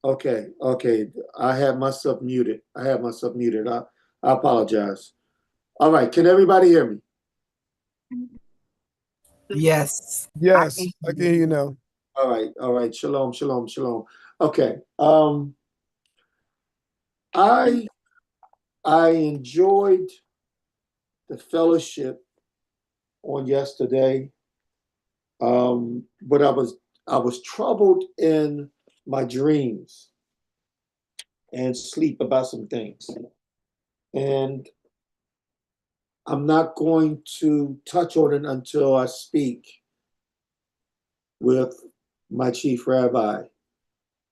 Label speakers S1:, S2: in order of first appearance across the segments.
S1: Okay, okay. I have myself muted. I apologize. All right, can everybody hear me?
S2: Yes.
S3: Yes, I can hear you now.
S1: All right. Shalom, shalom, shalom. Okay. I I enjoyed the fellowship on yesterday. But I was troubled in my dreams and sleep about some things. And I'm not going to touch on it until I speak with my chief rabbi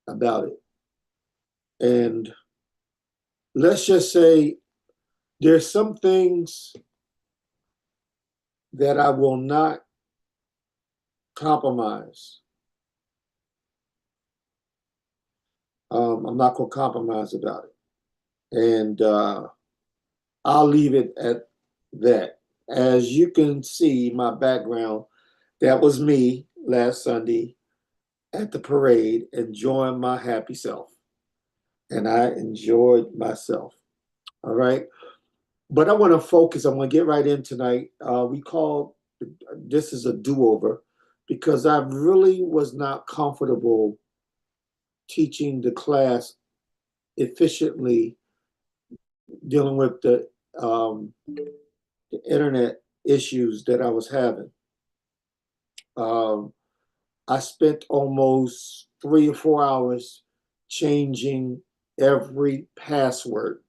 S1: about it. And let's just say there's some things that I will not compromise. I'm not going to compromise about it. And I'll leave it at that. As you can see, my background, that was me last Sunday at the parade, enjoying my happy self. And I enjoyed myself. All right. But I want to focus, I'm going to get right in tonight. We call this is a do-over because I really was not comfortable teaching the class efficiently, dealing with the internet issues that I was having. I spent almost 3 or 4 hours changing every password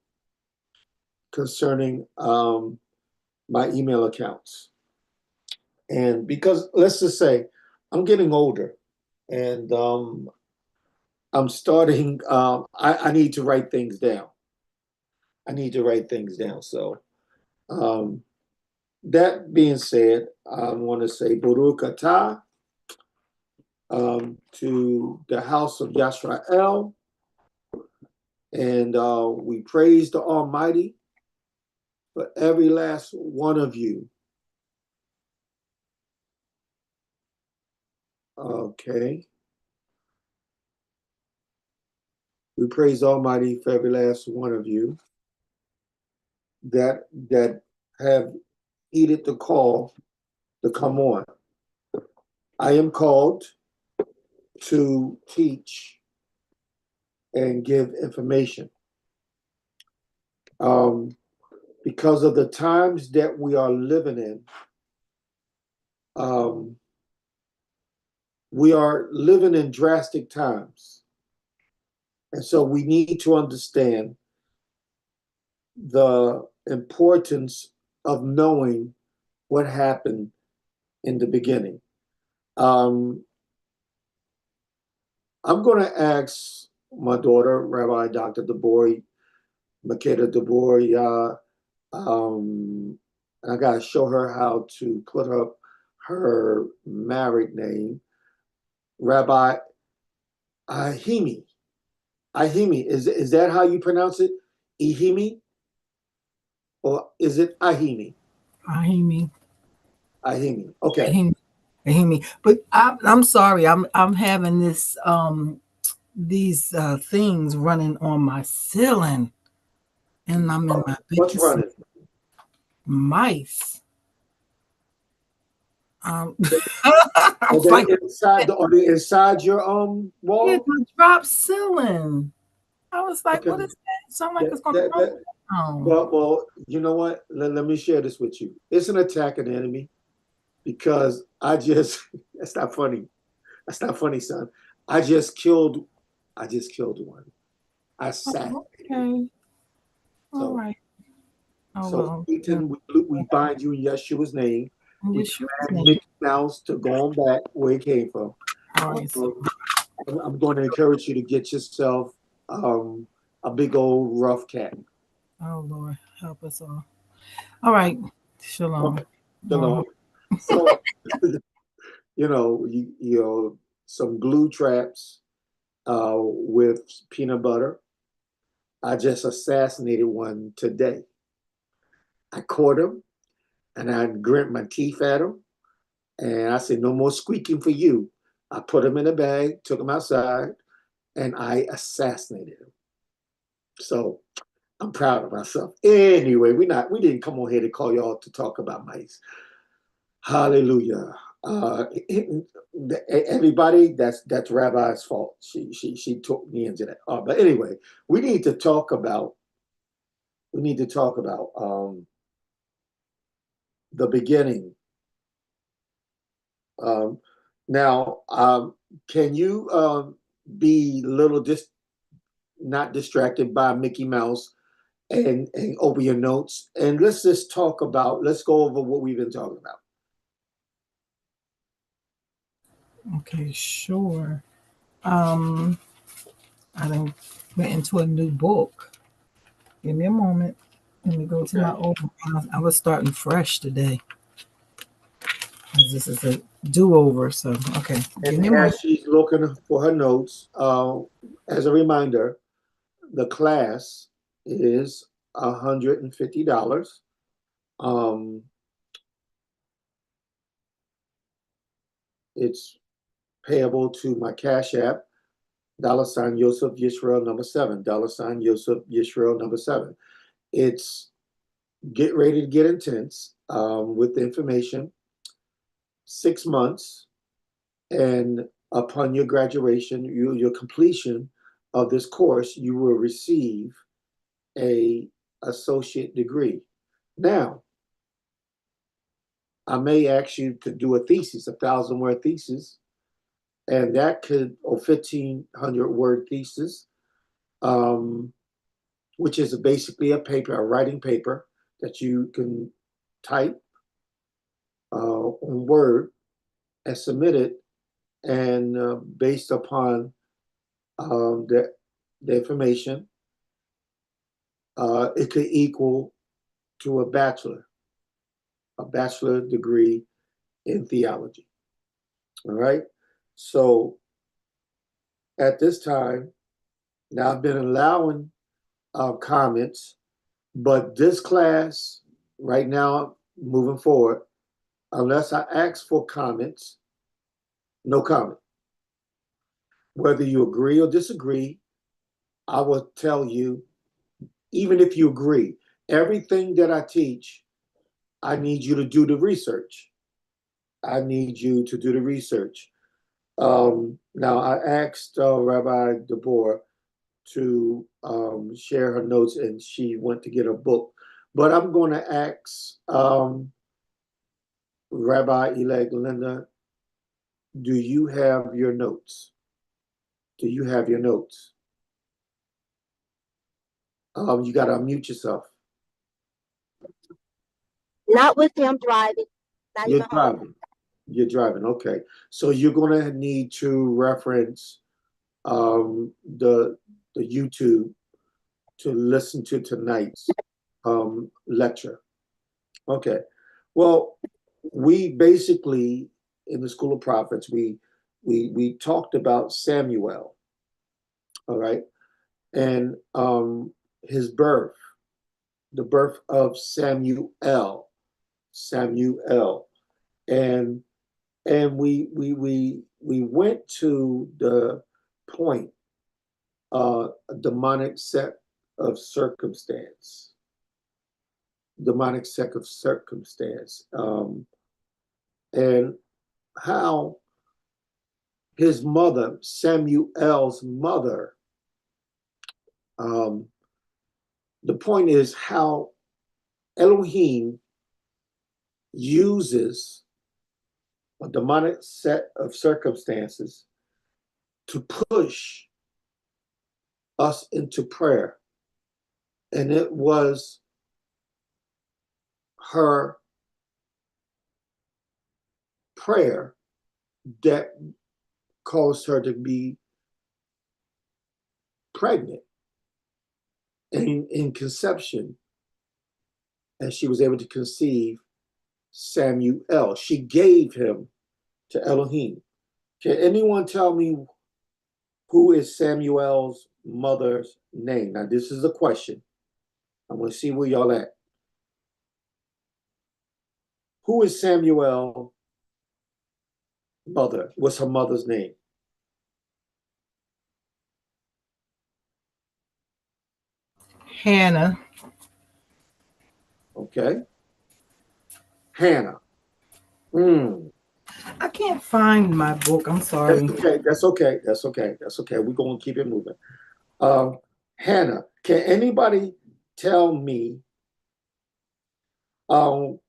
S1: concerning my email accounts. And because let's just say I'm getting older and I'm starting, I need to write things down. I need to write things down. So um, that being said, I want to say Baruch Atah to the house of Yosefyisrael, and we praise the Almighty for every last one of you. Okay. We praise Almighty for every last one of you that have heeded the call to come on. I am called to teach and give information. Because of the times that we are living in, we are living in drastic times. And so we need to understand the importance of knowing what happened in the beginning. I'm going to ask my daughter, Rabbi Dr. DeBoer, Makeda DeBoer, I got to show her how to put up her married name, Rabbi Ahimi. Ahimi, is that how you pronounce it? Ihimi? Or is it Ahimi?
S2: Ahimi.
S1: Ahimi. Okay.
S2: Ahimi. But I'm sorry. I'm having this these things running on my ceiling, and I'm in my
S1: What's running?
S2: Mice.
S1: Are they inside your wall?
S2: Yeah, the drop ceiling. I was like,
S1: Okay.
S2: what is that? Sound like it's gonna come.
S1: Well, you know what? Let me share this with you. It's an attack of the enemy because that's not funny. That's not funny, son. I just killed one. I assassinated.
S2: Okay. All right. Oh,
S1: So
S2: well.
S1: Satan, we bind you in Yeshua's name. We command
S2: Name.
S1: Mickey Mouse to go on back where he came from.
S2: All right.
S1: I'm going to encourage you to get yourself a big old rough cat.
S2: Oh Lord, help us all. All right. Shalom.
S1: Okay. Shalom. So you know, some glue traps with peanut butter. I just assassinated one today. I caught him and I grinned my teeth at him. And I said, no more squeaking for you. I put him in a bag, took him outside, and I assassinated him. So I'm proud of myself. Anyway, we didn't come on here to call y'all to talk about mice. Hallelujah. Everybody, that's Rabbi's fault. She took me into that. But anyway, we need to talk about the beginning. Now, can you be a little not distracted by Mickey Mouse and open your notes, and let's just let's go over what we've been talking about.
S2: Okay, sure. I then went into a new book. Give me a moment. Let me go to my old one. I was starting fresh today. This is a do-over, so okay. Give me a
S1: And
S2: moment.
S1: as she's looking for her notes, as a reminder, the class is $150. It's payable to my Cash App, $ Yosefyisrael #7, $ Yosefyisrael #7. It's get ready to get intense with the information. 6 months, and upon your graduation, your completion of this course, you will receive a associate degree. Now, I may ask you to do a thesis, a 1,000-word thesis, and that could, or 1,500-word thesis, which is basically a paper, a writing paper that you can type on Word and submit it, and based upon the information, it could equal to a bachelor degree in theology. All right. So at this time, now I've been allowing comments, but this class right now, moving forward, unless I ask for comments, no comment. Whether you agree or disagree, I will tell you, even if you agree, everything that I teach, I need you to do the research. I need you to do the research. Now, I asked Rabbi Deborah to share her notes, and she went to get a book. But I'm going to ask Rabbi-elect Linda, do you have your notes? Do you have your notes? You got to unmute yourself.
S4: Not with him driving.
S1: You're driving. You're driving. Okay. So you're going to need to reference the YouTube to listen to tonight's lecture. Okay. Well, we basically in the School of Prophets we talked about Samuel. All right, and his birth, the birth of Samuel, and we went to the point, a demonic set of circumstance, and how his mother, Samuel's mother, the point is how Elohim uses a demonic set of circumstances to push us into prayer. And it was her prayer that caused her to be pregnant in conception, and she was able to conceive Samuel. She gave him to Elohim. Can anyone tell me who is Samuel's mother's name? Now, this is a question. I want to see where y'all at. Who is Samuel's mother? What's her mother's name?
S2: Hannah.
S1: Okay. Hannah.
S2: I can't find my book. I'm sorry.
S1: That's okay. We're going to keep it moving. Hannah, can anybody tell me who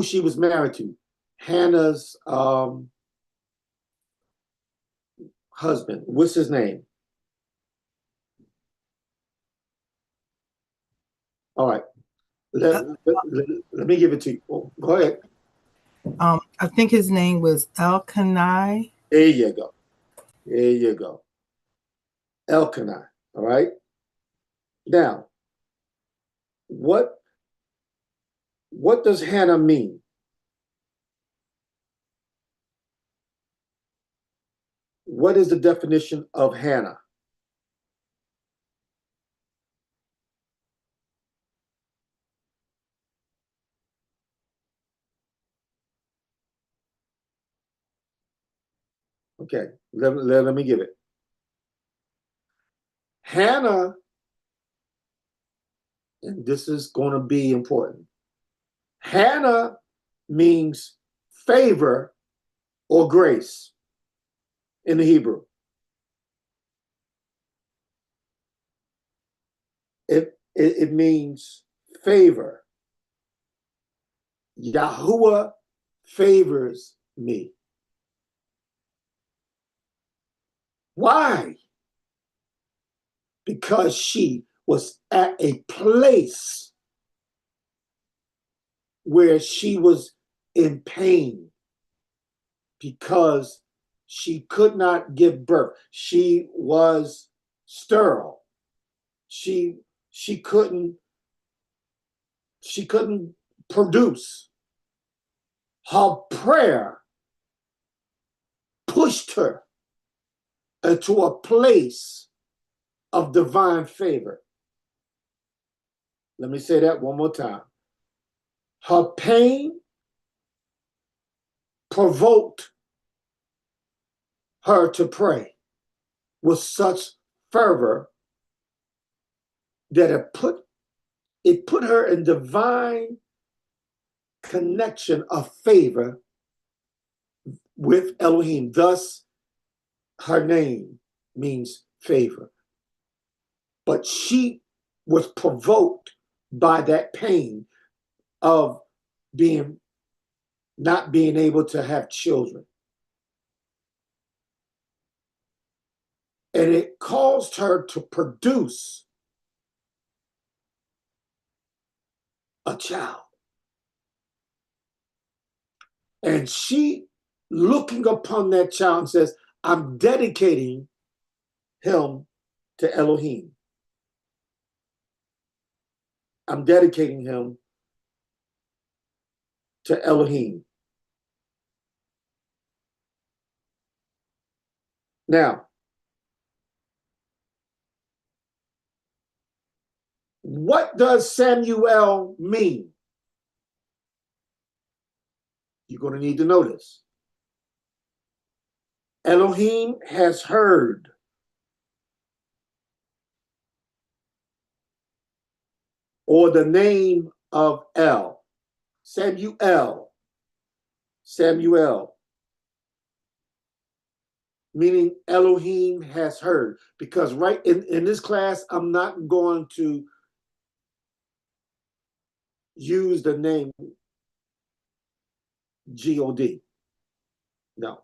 S1: she was married to? Hannah's husband. What's his name? All right. Let me give it to you. Oh, go ahead.
S2: I think his name was Elkanah.
S1: There you go. There you go. Elkanah. All right. Now, what does Hannah mean? What is the definition of Hannah? Okay, let me give it. Hannah, and this is going to be important. Hannah means favor or grace in the Hebrew. It means favor. Yahuwah favors me. Why? Because she was at a place where she was in pain because she could not give birth. She was sterile. She couldn't produce. Her prayer pushed her into a place of divine favor. Let me say that one more time. Her pain provoked her to pray with such fervor that it put her in divine connection of favor with Elohim. Thus, her name means favor. But she was provoked by that pain of not being able to have children. And it caused her to produce a child. And she, looking upon that child, says, I'm dedicating him to Elohim. I'm dedicating him to Elohim. Now, what does Samuel mean? You're going to need to know this. Elohim has heard. Or the name of El. Samuel. Meaning Elohim has heard. Because right in this class, I'm not going to use the name God. No.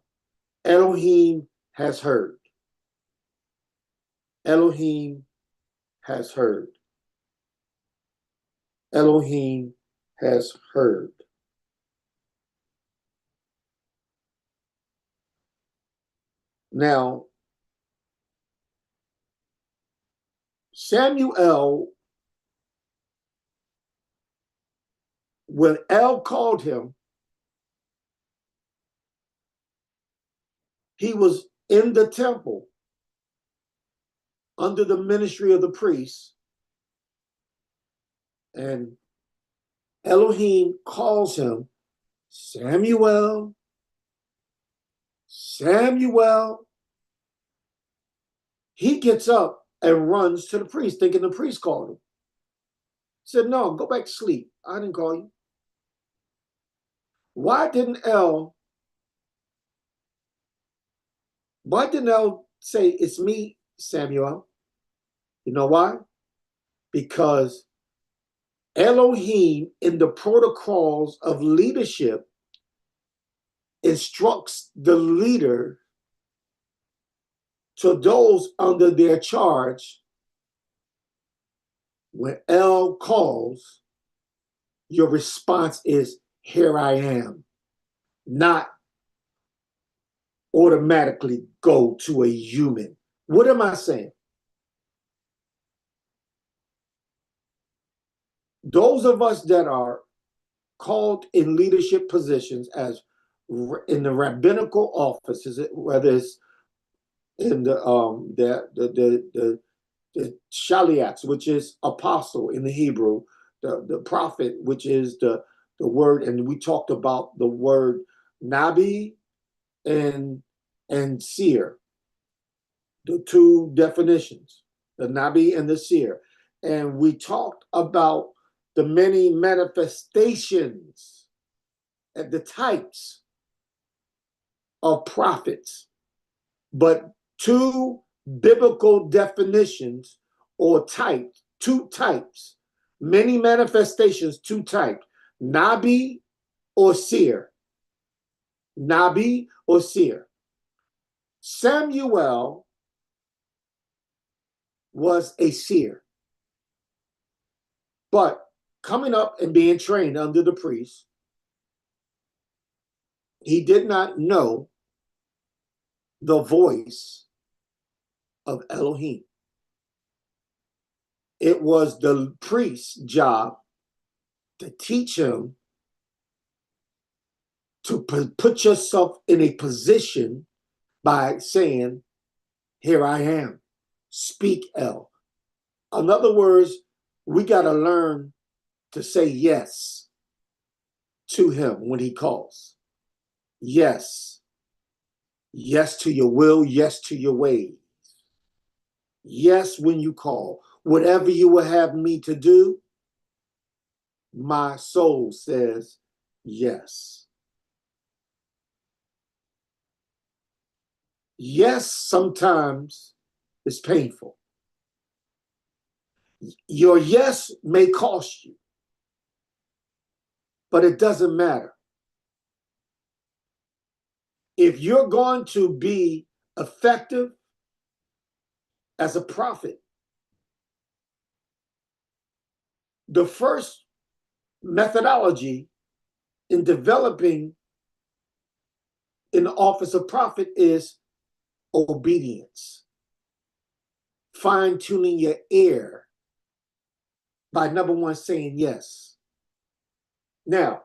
S1: Elohim has heard. Elohim has heard. Elohim has heard. Now, Samuel, when El called him, He was in the temple under the ministry of the priests, and Elohim calls him, Samuel, Samuel. He gets up and runs to the priest, thinking the priest called him. He said, no, go back to sleep. I didn't call you. Why didn't El say, it's me, Samuel? You know why? Because Elohim, in the protocols of leadership, instructs the leader to those under their charge. When El calls, your response is, here I am, not automatically go to a human. What am I saying? Those of us that are called in leadership positions, as in the rabbinical offices, whether it's in the shaliats, which is apostle in the Hebrew, the prophet, which is the word, and we talked about the word nabi and seer, the two definitions, the nabi and the seer. And we talked about the many manifestations and the types of prophets, but two biblical definitions or types, two types, many manifestations, two types, nabi or seer. Nabi or seer. Samuel was a seer, but coming up and being trained under the priest, he did not know the voice of Elohim. It was the priest's job to teach him to put yourself in a position by saying, here I am, speak El. In other words, we got to learn to say yes to him when he calls. Yes. Yes to your will, yes to your ways. Yes when you call. Whatever you will have me to do, my soul says yes. Yes, sometimes is painful. Your yes may cost you, but it doesn't matter. If you're going to be effective as a prophet, the first methodology in developing in the office of prophet is obedience. Fine-tuning your ear by, number one, saying yes. Now,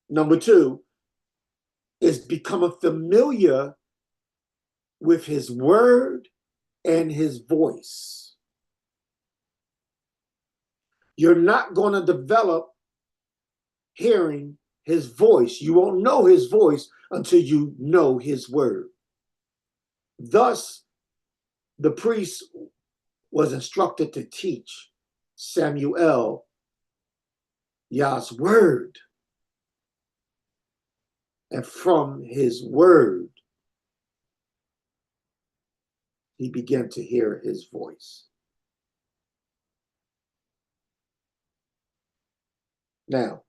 S1: number two is becoming familiar with his word and his voice. You're not going to develop hearing his voice. You won't know his voice until you know his word. Thus, the priest was instructed to teach Samuel Yah's word. And from his word, he began to hear his voice. Now,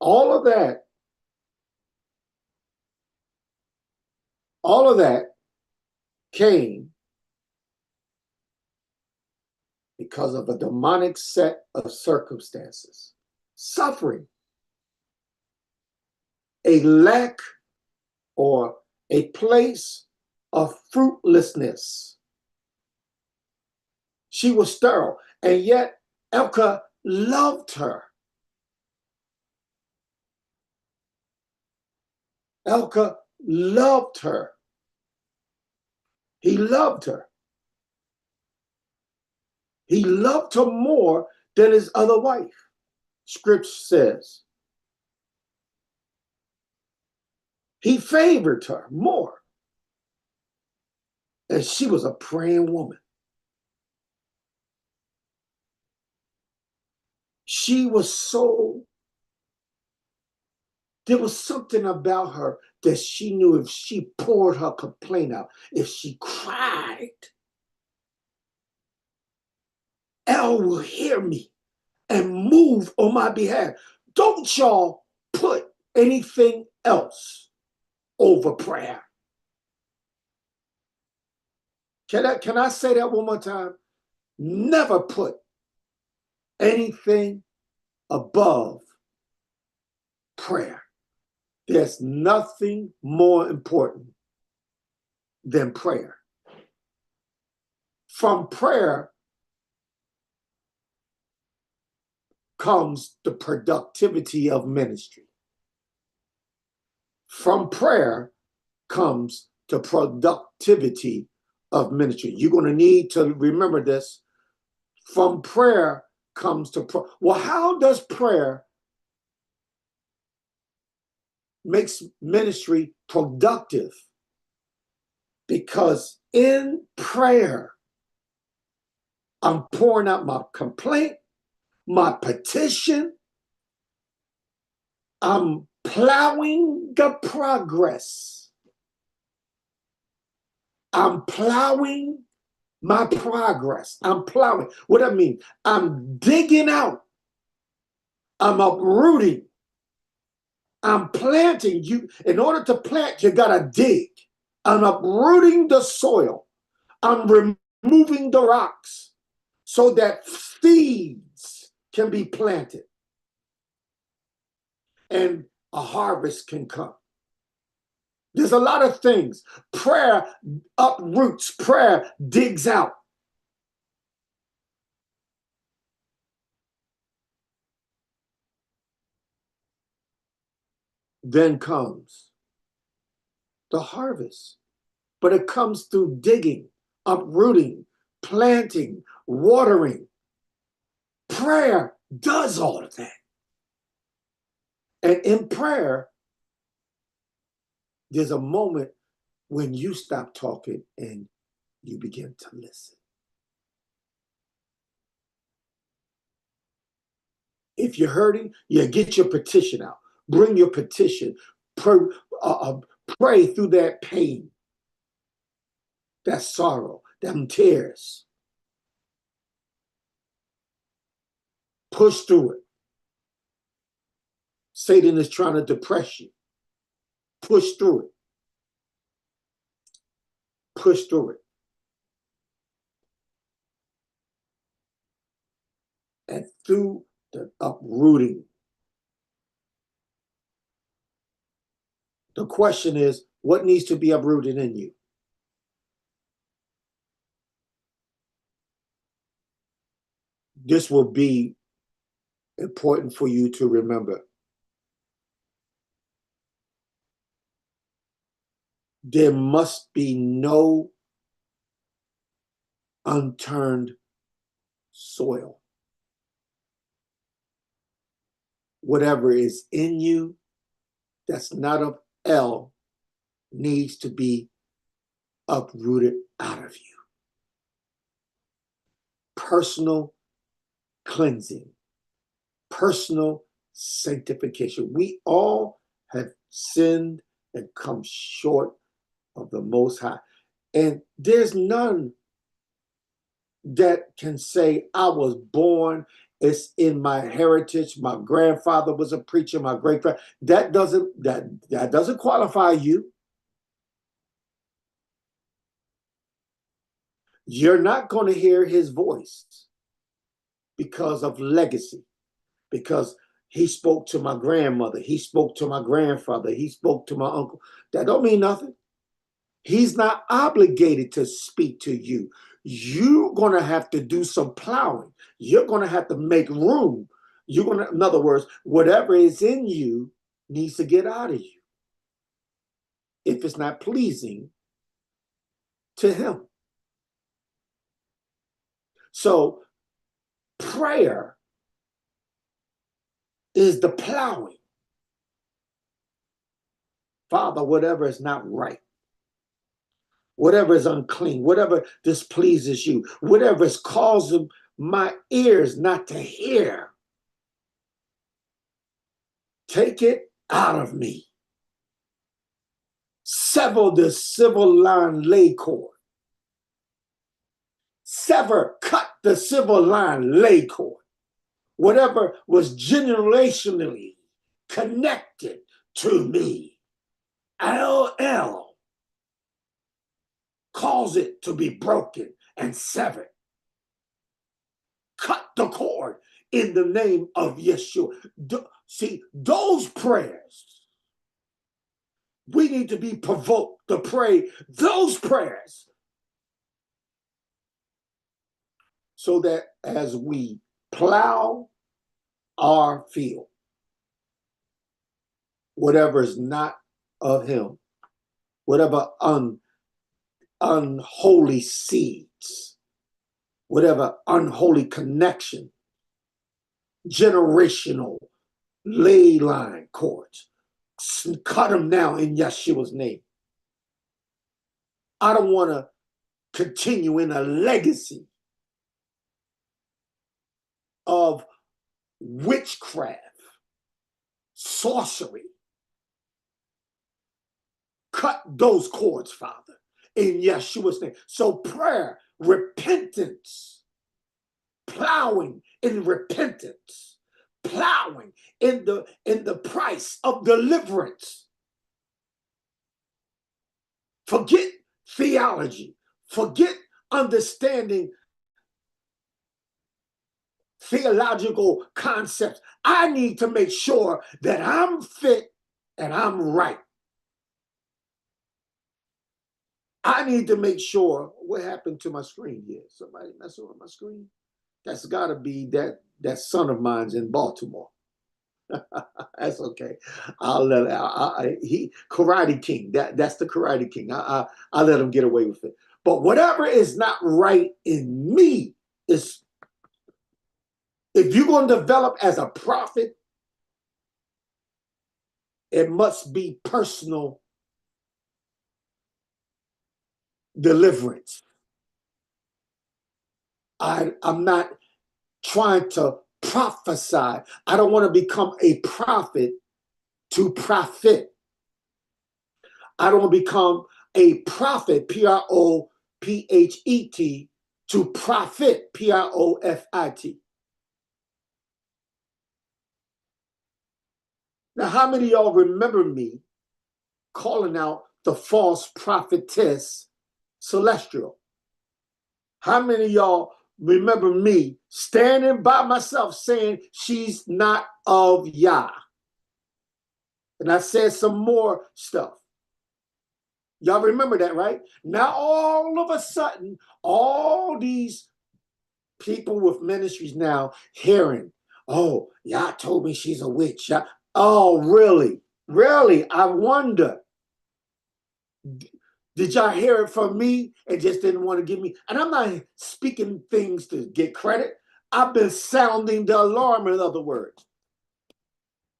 S1: all of that came because of a demonic set of circumstances, suffering, a lack or a place of fruitlessness. She was sterile, and yet Elka loved her. Elka loved her. He loved her. He loved her more than his other wife, Scripture says. He favored her more. And she was a praying woman. She was so, there was something about her that she knew if she poured her complaint out, if she cried, El will hear me and move on my behalf. Don't y'all put anything else over prayer. Can I say that one more time? Never put anything above prayer. There's nothing more important than prayer. From prayer comes the productivity of ministry. From prayer comes the productivity of ministry. You're going to need to remember this. From prayer comes to prayer. Well, how does prayer makes ministry productive? Because in prayer, I'm pouring out my complaint, my petition. I'm plowing the progress. I'm plowing my progress. I'm plowing. What I mean, I'm digging out. I'm uprooting. I'm planting. You, in order to plant, you gotta dig. I'm uprooting the soil. I'm removing the rocks so that seeds can be planted and a harvest can come. There's a lot of things. Prayer uproots, prayer digs out. Then comes the harvest. But it comes through digging, uprooting, planting, watering. Prayer does all of that. And in prayer, there's a moment when you stop talking and you begin to listen. If you're hurting, yeah, get your petition out. Bring your petition. Pray through that pain, that sorrow, them tears. Push through it. Satan is trying to depress you. Push through it. Push through it. And through the uprooting, the question is, what needs to be uprooted in you? This will be important for you to remember. There must be no unturned soil. Whatever is in you that's not of El needs to be uprooted out of you. Personal cleansing, personal sanctification. We all have sinned and come short of the Most High. And there's none that can say, I was born, it's in my heritage, my grandfather was a preacher, my great-grandfather. That doesn't qualify you. You're not going to hear his voice because of legacy, because he spoke to my grandmother, he spoke to my grandfather, he spoke to my uncle. That don't mean nothing. He's not obligated to speak to you. You're going to have to do some plowing. You're going to have to make room. You're going to, in other words, whatever is in you needs to get out of you. if it's not pleasing to him. So prayer is the plowing. Father, whatever is not right, whatever is unclean, whatever displeases you, whatever is causing my ears not to hear, take it out of me. Sever the civil line lay cord. Cut the civil line lay cord. Whatever was generationally connected to me, LL, cause it to be broken and severed. Cut the cord in the name of Yeshua. See, those prayers, we need to be provoked to pray those prayers so that as we plow our field, whatever is not of him, whatever unholy seeds, whatever unholy connection, generational ley line cords, cut them now in Yeshua's name. I don't want to continue in a legacy of witchcraft, sorcery. Cut those cords, Father, in Yeshua's name. So prayer, repentance, plowing in repentance, plowing in the price of deliverance. Forget theology, forget understanding theological concepts. I need to make sure that I'm fit and I'm right. I need to make sure. What happened to my screen here? Somebody messing with my screen? That's got to be that son of mine's in Baltimore. That's okay. I'll let he Karate King. That's the Karate King. I let him get away with it. But whatever is not right in me is. If you're going to develop as a prophet, it must be personal deliverance. I'm not trying to prophesy. I don't want to become a prophet to profit. I don't want to become a prophet, Prophet, to profit, Profit. Now, how many of y'all remember me calling out the false prophetess Celestial? How many of y'all remember me standing by myself saying she's not of Yah? And I said some more stuff. Y'all remember that, right? Now, all of a sudden, all these people with ministries now hearing, oh, Yah told me she's a witch. Yah. Oh, really? Really? I wonder. Did y'all hear it from me and just didn't want to give me? And I'm not speaking things to get credit. I've been sounding the alarm, in other words.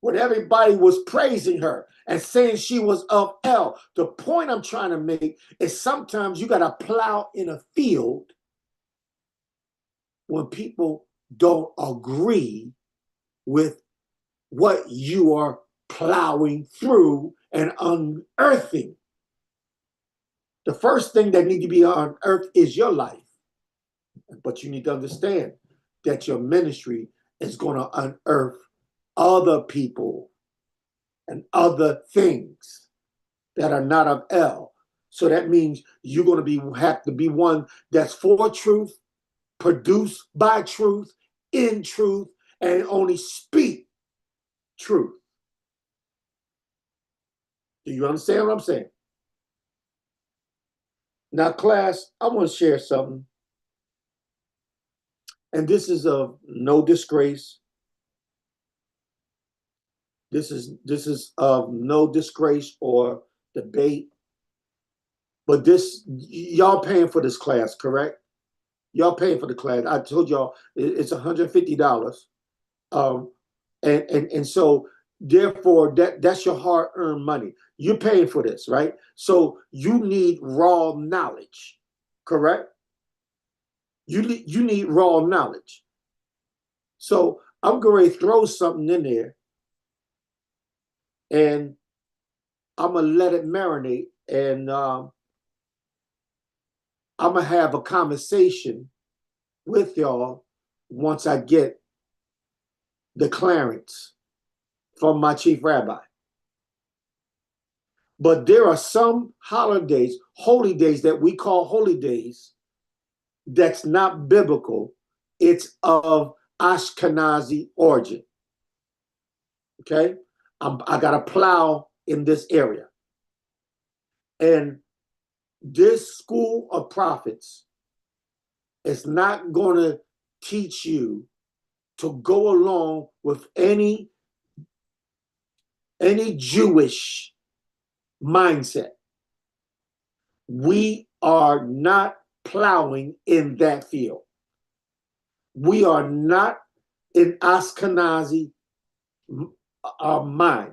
S1: When everybody was praising her and saying she was of El. The point I'm trying to make is sometimes you got to plow in a field when people don't agree with what you are plowing through and unearthing. The first thing that needs to be unearthed is your life. But you need to understand that your ministry is going to unearth other people and other things that are not of El. So that means you're going to have to be one that's for truth, produced by truth, in truth, and only speak truth. Do you understand what I'm saying? Now, class, I want to share something. And this is of no disgrace. This is of no disgrace or debate. But this, y'all paying for this class, correct? Y'all paying for the class. I told y'all it's $150. And so therefore that's your hard-earned money. You're paying for this, right? So you need raw knowledge, correct? You need raw knowledge. So I'm going to throw something in there, and I'm gonna let it marinate, and I'm gonna have a conversation with y'all once I get the clearance from my chief rabbi. But there are some holidays, holy days that we call holy days, that's not biblical. It's of Ashkenazi origin. Okay? I got to plow in this area. And this school of prophets is not going to teach you to go along with any Jewish mindset. We are not plowing in that field. We are not in Ashkenazi mind.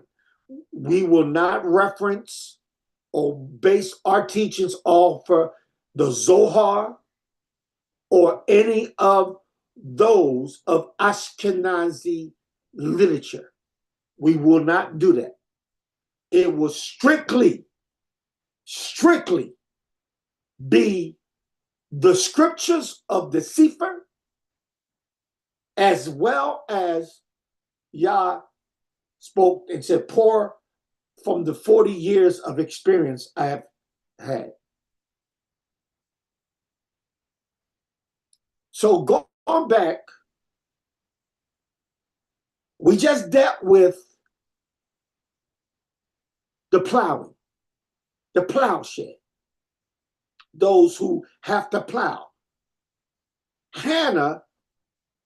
S1: We will not reference or base our teachings off of the Zohar or any of those of Ashkenazi literature. We will not do that. It will strictly be the scriptures of the Sefer, as well as Yah spoke and said, pour from the 40 years of experience I have had. So going back, we just dealt with the plowing, the plowshed, those who have to plow. Hannah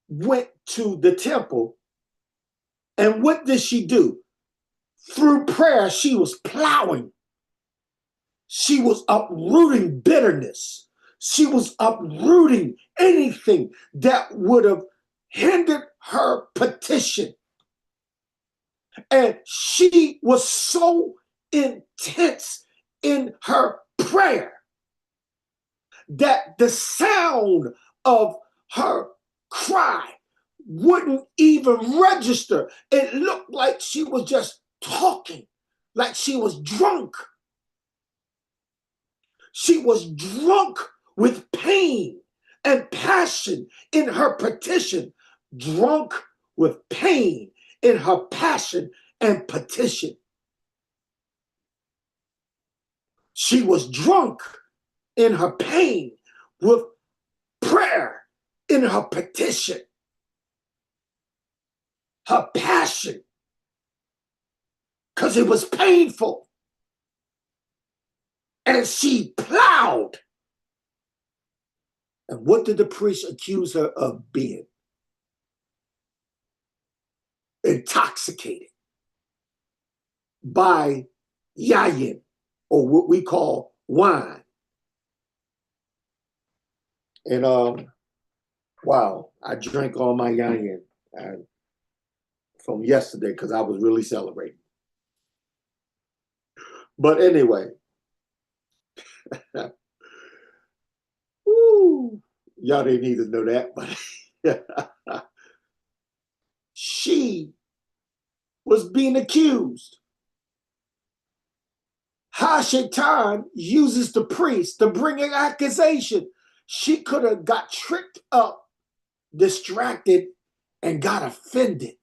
S1: went to the temple, and what did she do? Through prayer, she was plowing. She was uprooting bitterness. She was uprooting anything that would have hindered her petition. And she was so intense in her prayer that the sound of her cry wouldn't even register. It looked like she was just talking, like she was drunk. She was drunk with pain and passion in her petition. Drunk with pain in her passion and petition. She was drunk in her pain with prayer in her petition. Her passion, because it was painful. And she plowed. And what did the priest accuse her of being? Intoxicated by yayin, or what we call wine. And wow, I drank all my yayin from yesterday because I was really celebrating. But anyway, woo, y'all didn't need to know that, but she was being accused. Hashatan uses the priest to bring an accusation. She could have got tricked up, distracted, and got offended.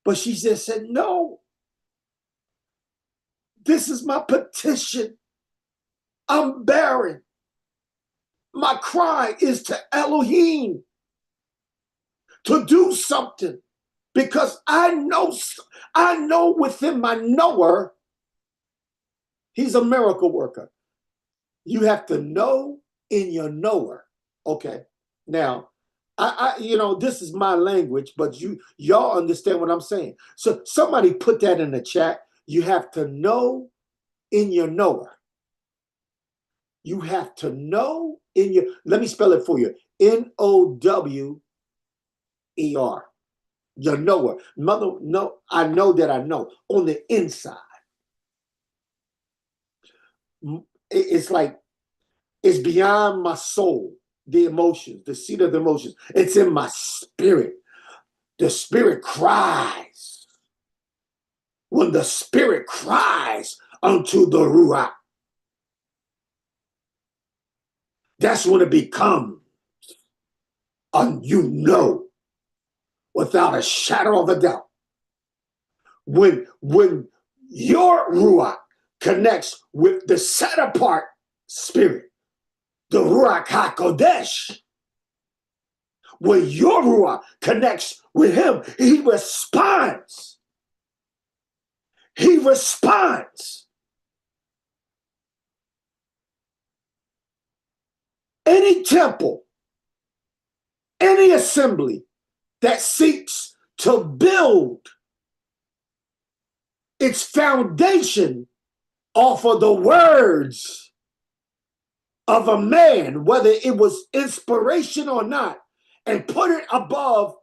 S1: But she just said, no, this is my petition. I'm barren. My cry is to Elohim to do something, because I know within my knower, he's a miracle worker. You have to know in your knower. Okay. Now, I this is my language, but y'all understand what I'm saying. So somebody put that in the chat. You have to know in your knower. You have to know in your, let me spell it for you. N-O-W-E-R. Your knower. Mother, no, I know that I know on the inside. It's like, it's beyond my soul, the emotions, the seat of the emotions. It's in my spirit. The spirit cries. When the spirit cries unto the Ruach, that's when it becomes, you know, without a shadow of a doubt. When your Ruach connects with the set apart spirit, the Ruach HaKodesh, when your Ruach connects with him, he responds. He responds. Any temple, any assembly that seeks to build its foundation off of the words of a man, whether it was inspiration or not, and put it above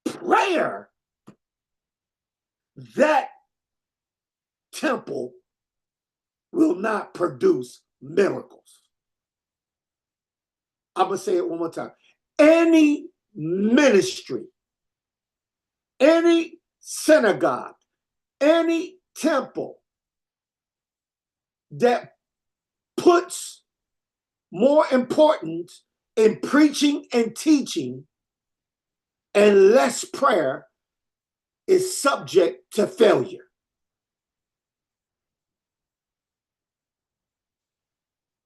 S1: prayer, that temple will not produce miracles. I'm going to say it one more time. Any ministry, any synagogue, any temple that puts more importance in preaching and teaching and less prayer is subject to failure.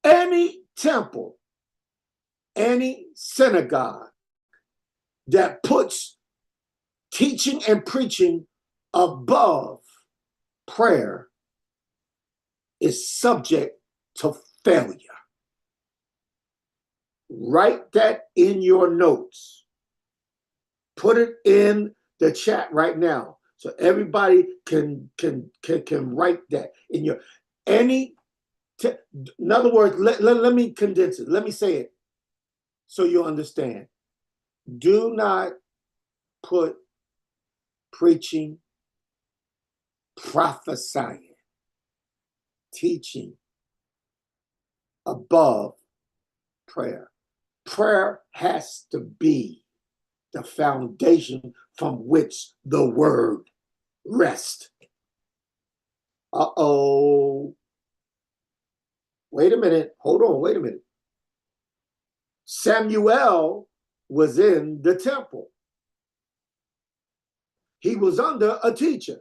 S1: Any temple, any synagogue that puts teaching and preaching above prayer is subject to failure. Write that in your notes. Put it in the chat right now so everybody can write that in your in other words, let me condense it. Let me say it so you'll understand. Do not put preaching, prophesying, teaching above prayer. Prayer has to be the foundation from which the word rests. Uh-oh. Wait a minute. Hold on. Wait a minute. Samuel was in the temple. He was under a teacher.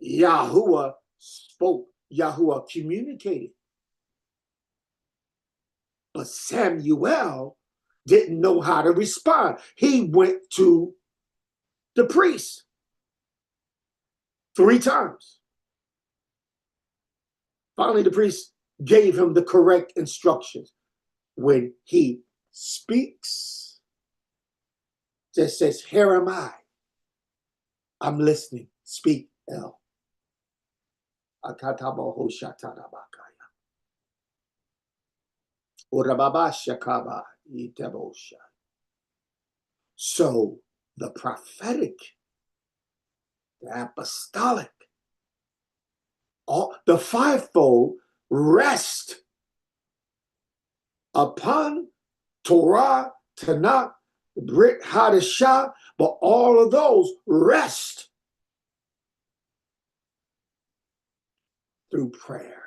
S1: Yahuwah spoke. Yahuwah communicated. But Samuel didn't know how to respond. He went to the priest 3 times. Finally, the priest gave him the correct instructions. When he speaks, just says, "Here am I. I'm listening. Speak, El." So the prophetic, the apostolic, all the fivefold rest upon Torah, Tanakh, Brit Hadashah, but all of those rest through prayer.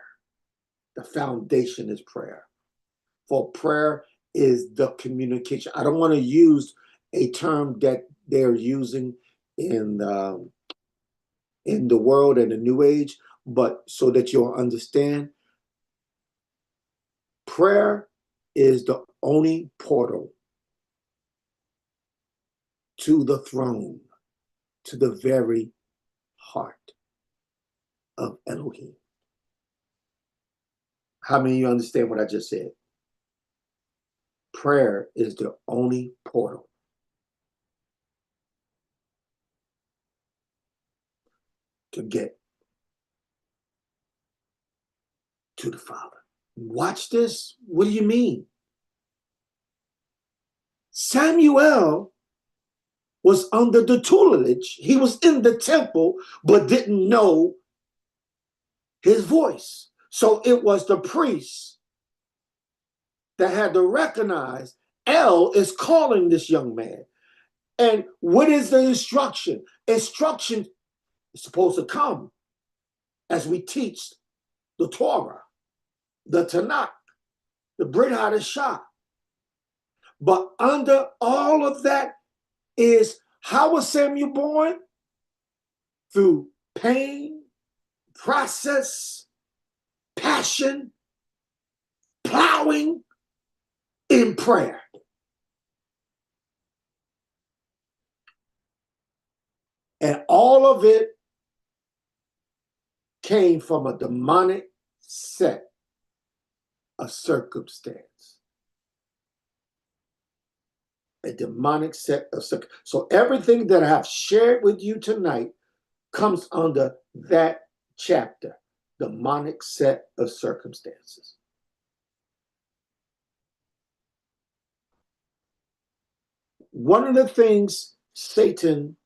S1: The foundation is prayer. For prayer is the communication. I don't want to use a term that they're using in the world and the New Age, but so that you'll understand, prayer is the only portal to the throne, to the very heart of Elohim. How many of you understand what I just said? Prayer is the only portal to get to the Father. Watch this. What do you mean? Samuel was under the tutelage. He was in the temple, but didn't know his voice. So it was the priest that had to recognize El is calling this young man. And what is the instruction? Instruction is supposed to come as we teach the Torah, the Tanakh, the Brit Hadashah. But under all of that is, how was Samuel born? Through pain, process, passion, plowing, in prayer. And all of it came from a demonic set of circumstance. A demonic set of circumstance. So everything that I have shared with you tonight comes under that chapter, demonic set of circumstances. One of the things Satan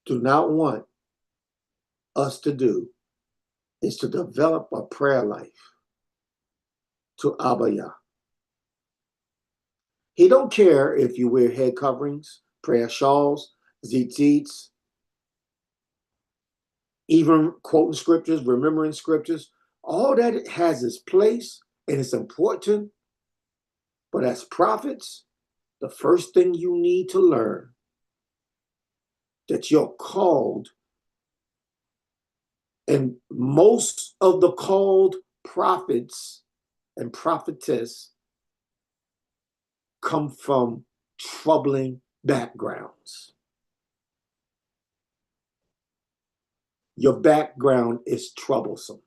S1: do not want us to do is to develop a prayer life to Abba Yah. He don't care if you wear head coverings, prayer shawls, tzitzits, even quoting scriptures, remembering scriptures. All that has its place and it's important. But as prophets, the first thing you need to learn that you're called, and most of the called prophets and prophetess come from troubling backgrounds. Your background is troublesome.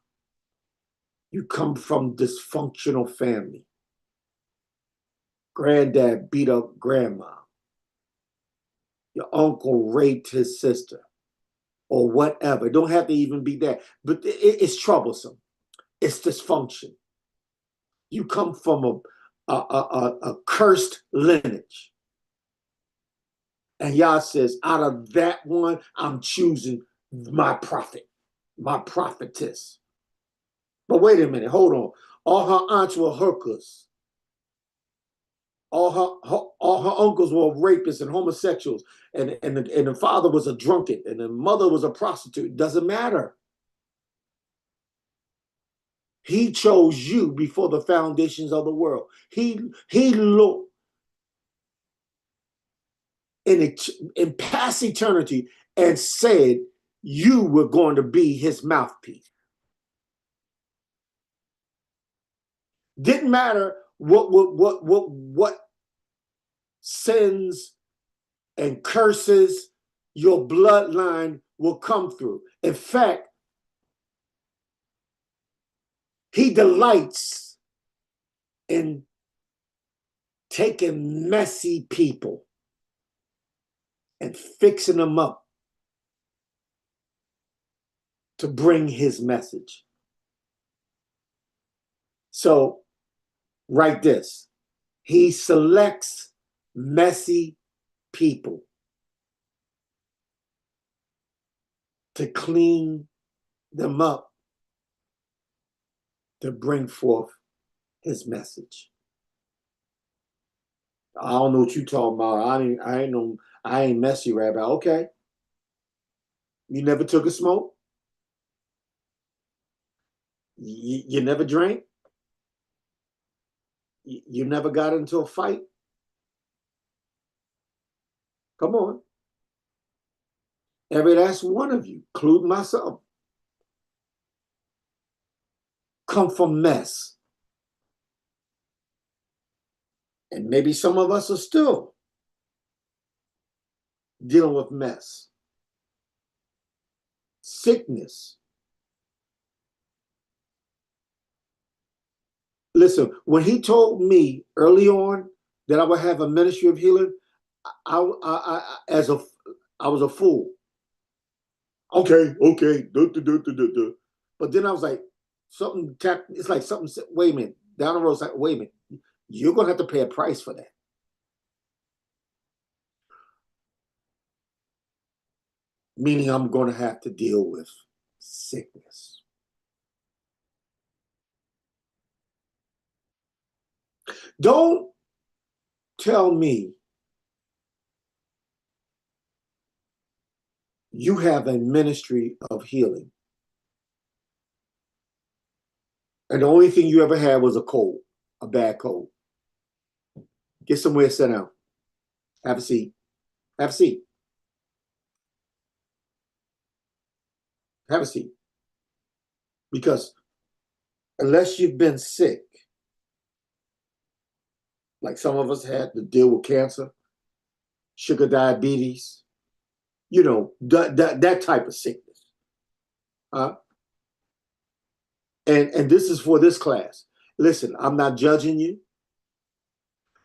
S1: You come from dysfunctional family. Granddad beat up grandma. Your uncle raped his sister, or whatever. It don't have to even be that, but it's troublesome. It's dysfunction. You come from a cursed lineage. And Yah says, out of that one, I'm choosing my prophet, my prophetess. But wait a minute, hold on. All her aunts were hookers. All her uncles were rapists and homosexuals. And the father was a drunkard and the mother was a prostitute. It doesn't matter. He chose you before the foundations of the world. He looked in past eternity and said you were going to be his mouthpiece. Didn't matter what sins and curses your bloodline will come through. In fact, he delights in taking messy people and fixing them up to bring his message. So, write this. He selects messy people to clean them up to bring forth his message. I don't know what you talking about. I ain't messy, Rabbi. Okay. You never took a smoke? You never drank? You never got into a fight? Come on. Every last one of you, including myself, come from mess. And maybe some of us are still dealing with mess. Sickness. Listen, when he told me early on that I would have a ministry of healing, I was a fool. Okay. But then I was like, something tapped. It's like something said, wait a minute. Down the road, it's like, wait a minute. You're going to have to pay a price for that. Meaning I'm going to have to deal with sickness. Don't tell me you have a ministry of healing, and the only thing you ever had was a cold, a bad cold. Get somewhere, sit down. Have a seat. Have a seat. Have a seat. Because unless you've been sick, like some of us had to deal with cancer, sugar diabetes, you know, that type of sickness. And this is for this class. Listen, I'm not judging you,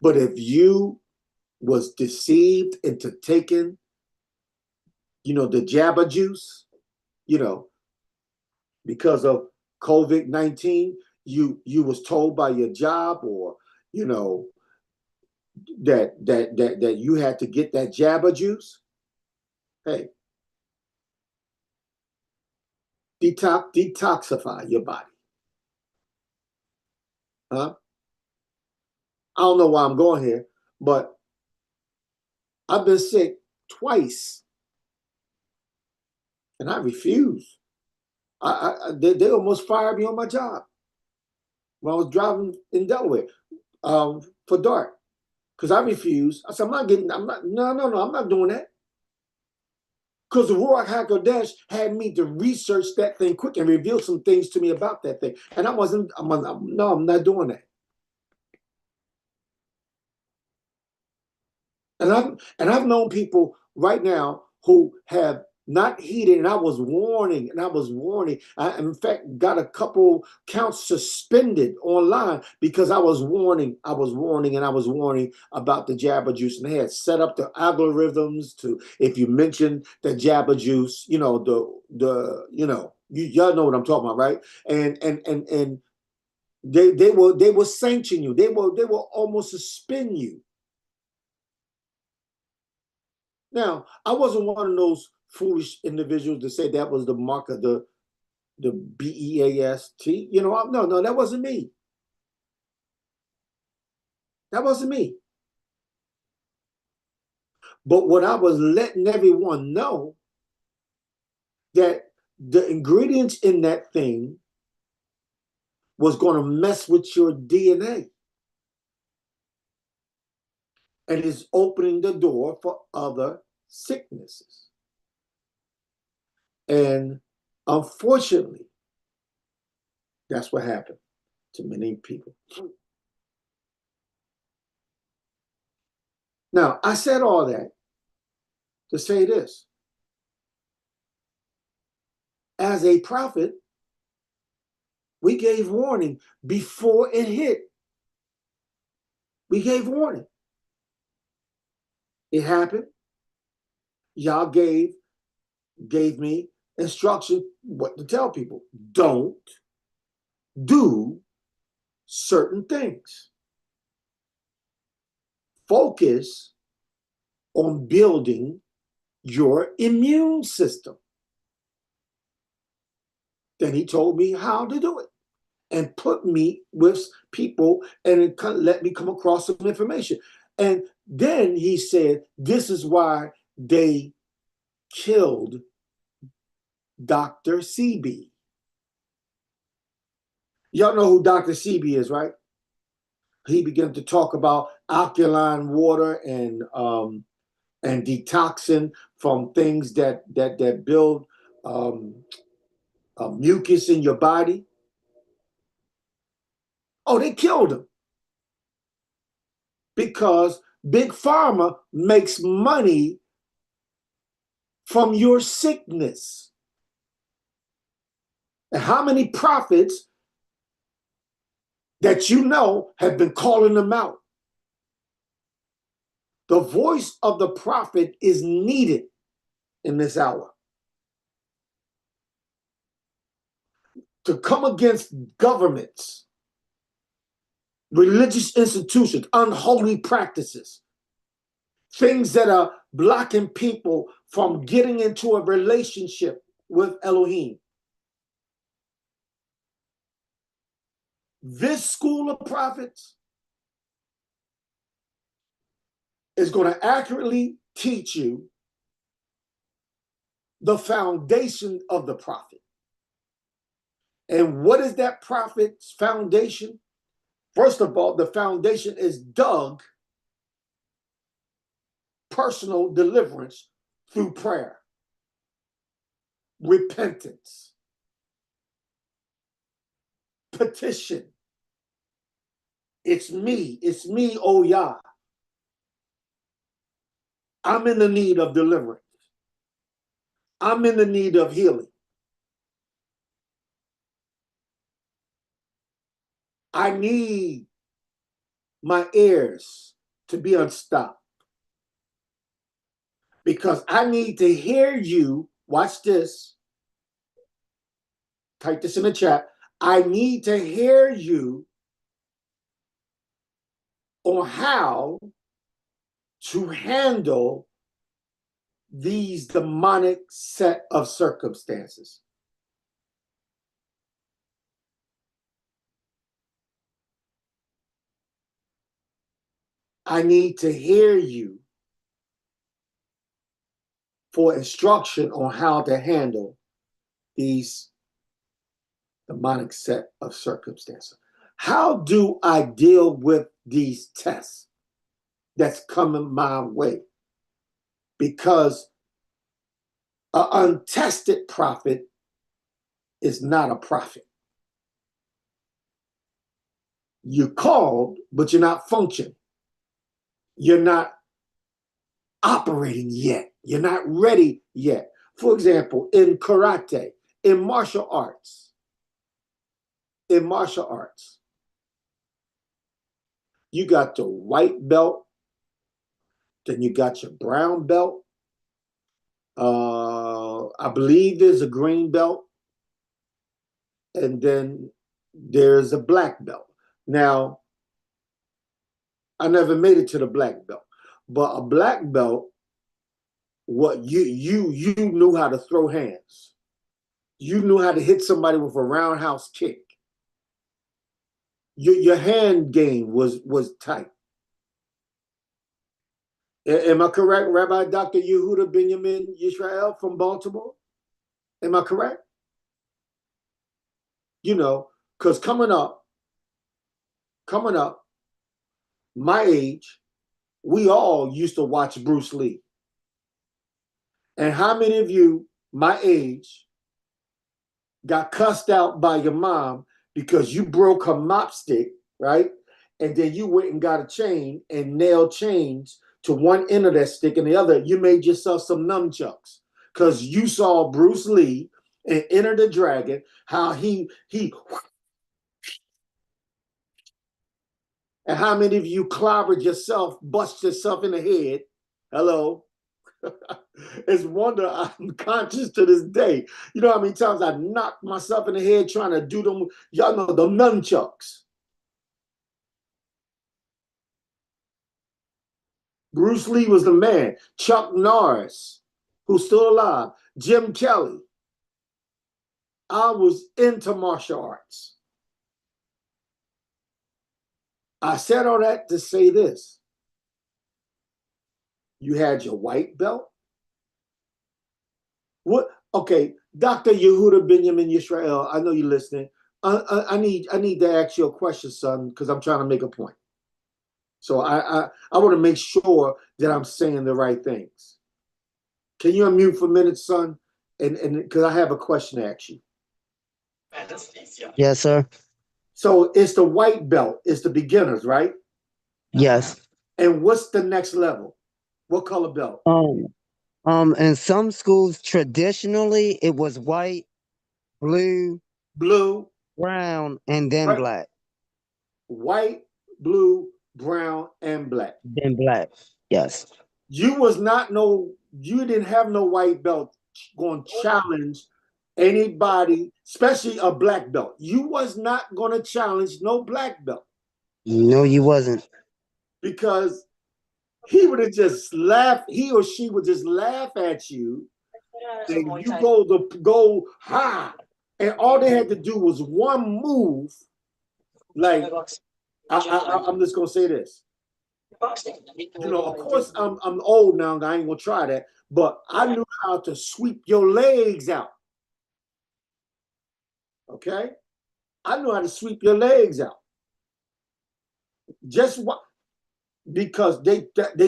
S1: but if you was deceived into taking, the Jabba juice, because of COVID-19, you was told by your job or, that you had to get that Jabba juice. Hey, detoxify your body. I don't know why I'm going here, but I've been sick twice, and I refuse. They almost fired me on my job when I was driving in Delaware for DART because I refused. I said, no, I'm not doing that. Because the Ruach HaKodesh had me to research that thing quick and reveal some things to me about that thing. And I'm not doing that. And I've known people right now who have not heeded, and I was warning. I, in fact, got a couple counts suspended online because I was warning about the Jabba juice. And they had set up the algorithms to, if you mentioned the Jabba juice, y'all know what I'm talking about, right? And they will sanction you. They will almost suspend you. Now, I wasn't one of those foolish individuals to say that was the mark of the BEAST. No, that wasn't me. That wasn't me. But what I was letting everyone know, that the ingredients in that thing was going to mess with your DNA. And it's opening the door for other sicknesses. And unfortunately, that's what happened to many people. Now, I said all that to say this. As a prophet, we gave warning before it hit. We gave warning. It happened. Y'all gave me instruction what to tell people. Don't do certain things. Focus on building your immune system. Then he told me how to do it and put me with people and let me come across some information. And then he said, this is why they killed Dr. Sebi. Y'all know who Dr. Sebi is, right? He began to talk about alkaline water and detoxing from things that build mucus in your body. Oh, they killed him because Big Pharma makes money from your sickness. And how many prophets that you know have been calling them out? The voice of the prophet is needed in this hour. to come against governments, religious institutions, unholy practices, things that are blocking people from getting into a relationship with Elohim. This school of prophets is going to accurately teach you the foundation of the prophet. And what is that prophet's foundation? First of all, the foundation is dug personal deliverance through prayer, repentance, petition. It's me, oh Yah. I'm in the need of deliverance. I'm in the need of healing. I need my ears to be unstopped because I need to hear you. Watch this. Type this in the chat. I need to hear you on how to handle these demonic set of circumstances. I need to hear you for instruction on how to handle these demonic set of circumstances. How do I deal with these tests that's coming my way? Because an untested prophet is not a prophet. You're called, but you're not functioning. You're not operating yet. You're not ready yet. For example, in karate, in martial arts, you got the white belt, then you got your brown belt. I believe there's a green belt, and then there's a black belt. Now, I never made it to the black belt, but a black belt, what you knew how to throw hands. You knew how to hit somebody with a roundhouse kick. Your hand game was tight. Am I correct, Rabbi Dr. Yehuda Benjamin Yisrael from Baltimore? Am I correct? You know, because coming up, my age, we all used to watch Bruce Lee. And how many of you, my age, got cussed out by your mom because you broke her mop stick, right? And then you went and got a chain and nailed chains to one end of that stick and the other. You made yourself some nunchucks because you saw Bruce Lee and Enter the Dragon, how he and how many of you clobbered yourself, bust yourself in the head? Hello. It's wonder I'm conscious to this day. You know how many times I knocked myself in the head trying to do them, y'all know, the nunchucks. Bruce Lee was the man. Chuck Norris, who's still alive. Jim Kelly. I was into martial arts. I said all that to say this. You had your white belt. What? Okay, Dr. Yehuda Benjamin Yisrael, I know you're listening. I need to ask you a question, son, because I'm trying to make a point. So I want to make sure that I'm saying the right things. Can you unmute for a minute, son? And because I have a question to ask you.
S5: Yes, sir.
S1: So it's the white belt, it's the beginners, right?
S5: Yes.
S1: And what's the next level? What color belt?
S5: In some schools, traditionally, it was white, blue, brown, and then
S1: right.
S5: black.
S1: White, blue, brown, and black.
S5: Then black. Yes.
S1: You didn't have no white belt going challenge anybody, especially a black belt. You was not going to challenge no black belt.
S5: No, you wasn't.
S1: Because he would have just laughed, he or she would just laugh at you. And you go high. And all they had to do was one move. Like, I'm just going to say this. You know, of course, I'm old now. I ain't going to try that. But I knew how to sweep your legs out. Okay? I knew how to sweep your legs out. Just what? Because they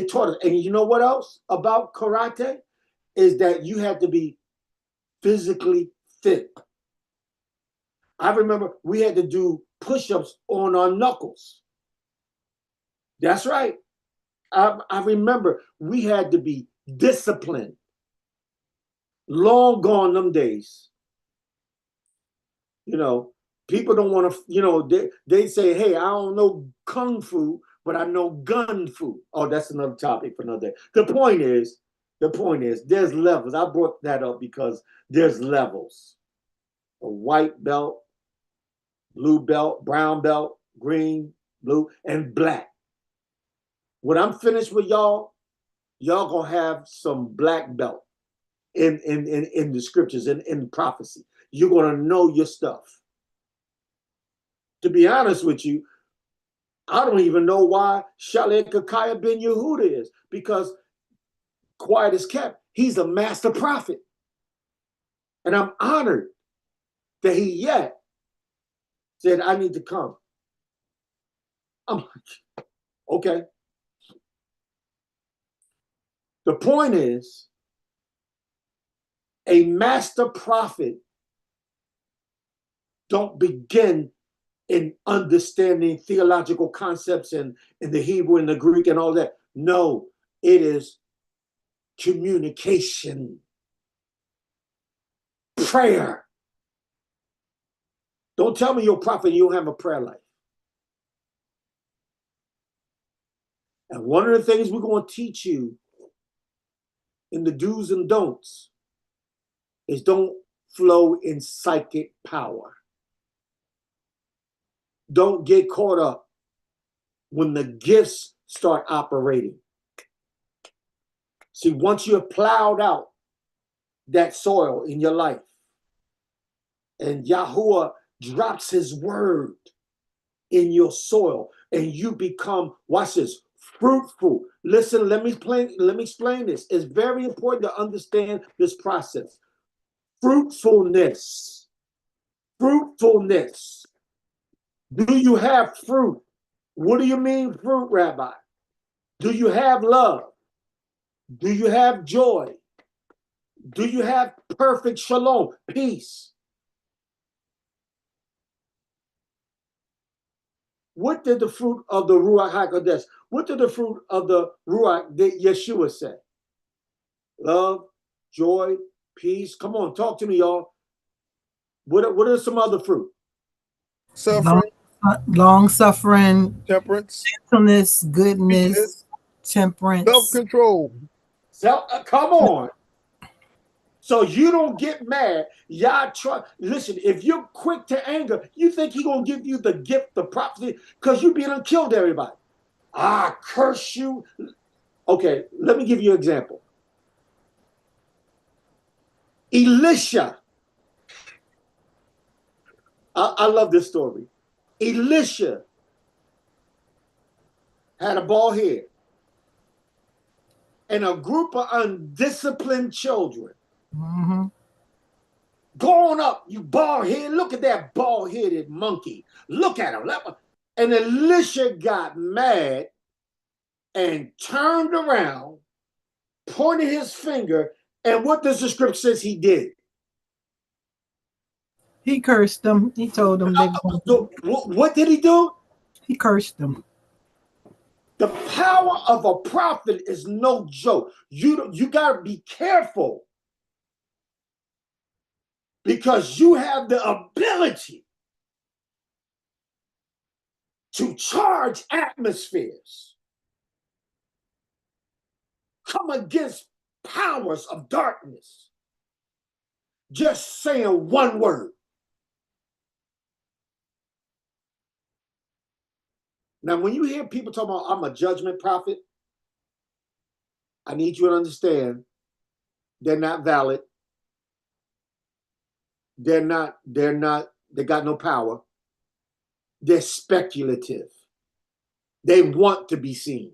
S1: taught us. And you know what else about karate? Is that you had to be physically fit. I remember we had to do push-ups on our knuckles. That's right. I remember we had to be disciplined. Long gone them days. You know, people don't want to, you know, they say, hey, I don't know kung fu, but I know gun fu. Oh, that's another topic for another day. The point is, there's levels. I brought that up because there's levels. A white belt, blue belt, brown belt, green, blue, and black. When I'm finished with y'all gonna have some black belt in the scriptures, in prophecy. You're gonna know your stuff. To be honest with you, I don't even know why Shalek Kakaya Ben Yehuda is, because quiet as kept, he's a master prophet. And I'm honored that he yet said, I need to come. I'm like, okay. The point is, a master prophet don't begin in understanding theological concepts and in the Hebrew and the Greek and all that. No, it is communication, prayer. Don't tell me you're a prophet and you don't have a prayer life. And one of the things we're going to teach you in the do's and don'ts is don't flow in psychic power. Don't get caught up when the gifts start operating. See, once you have plowed out that soil in your life and Yahuwah drops his word in your soil and you become, watch this, fruitful. Listen, let me explain this. It's very important to understand this process. Fruitfulness. Fruitfulness. Do you have fruit? What do you mean fruit, Rabbi? Do you have love? Do you have joy? Do you have perfect shalom, peace? What did the fruit of the Ruach HaKodesh, what did the fruit of the Ruach that Yeshua say? Love, joy, peace. Come on, talk to me, y'all. What are some other fruit?
S3: Suffering,
S2: long suffering,
S3: temperance,
S2: gentleness, goodness, temperance,
S3: self-control.
S1: Come on. So you don't get mad. Y'all try. Listen, if you're quick to anger, you think he's going to give you the gift, the prophecy, because you being killed everybody. I curse you. Okay, let me give you an example. Elisha. I love this story. Elisha had a bald head and a group of undisciplined children.
S2: Mm-hmm.
S1: Going up, you bald head. Look at that bald-headed monkey. Look at him. And Elisha got mad and turned around, pointed his finger, and what does the script says he did?
S2: He cursed them. He told them
S1: What did he do?
S2: He cursed them.
S1: The power of a prophet is no joke. You got to be careful because you have the ability to charge atmospheres, come against powers of darkness. Just saying one word. Now, when you hear people talk about I'm a judgment prophet, I need you to understand they're not valid. They got no power. They're speculative. They want to be seen.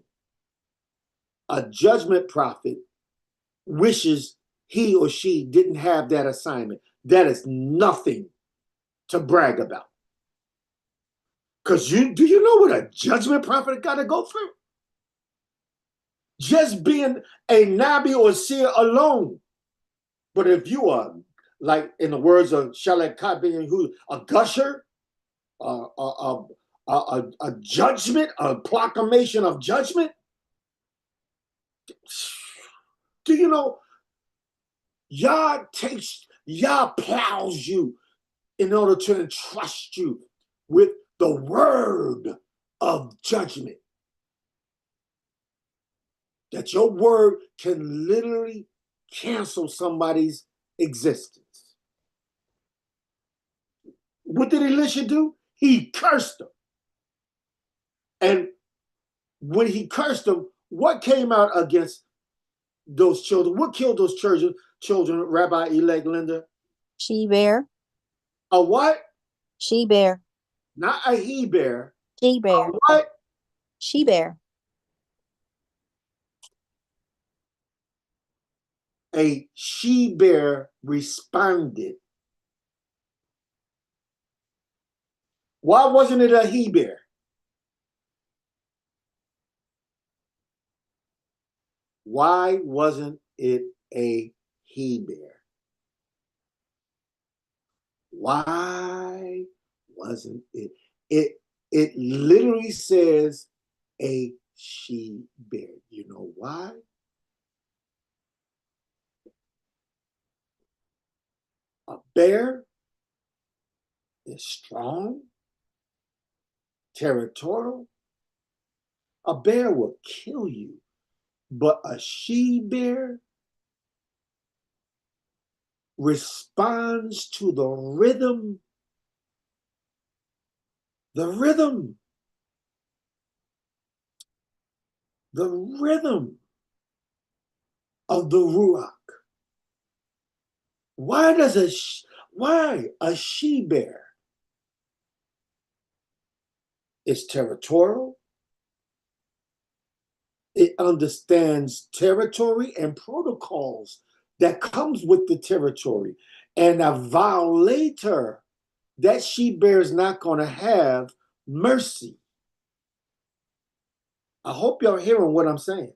S1: A judgment prophet wishes he or she didn't have that assignment. That is nothing to brag about. Because do you know what a judgment prophet got to go through? Just being a nabi or seer alone. But if you are, like in the words of Shalet Kabin, who a gusher, a judgment, a proclamation of judgment, do you know Yah plows you in order to entrust you with the word of judgment. That your word can literally cancel somebody's existence. What did Elisha do? He cursed them. And when he cursed them, what came out against those children? What killed those children, Rabbi Elect Linda?
S6: She-bear.
S1: A what?
S6: She-bear.
S1: Not a he-bear.
S6: She-bear.
S1: A what?
S6: She-bear.
S1: A she-bear responded. Why wasn't it a he-bear? Why wasn't it a he-bear? Why wasn't it? It literally says a she-bear. You know why? A bear is strong, territorial. A bear will kill you, but a she-bear responds to the rhythm of the Ruach. Why a she-bear is territorial? It understands territory and protocols that comes with the territory. And a violator, that she-bear is not going to have mercy. I hope y'all hearing what I'm saying.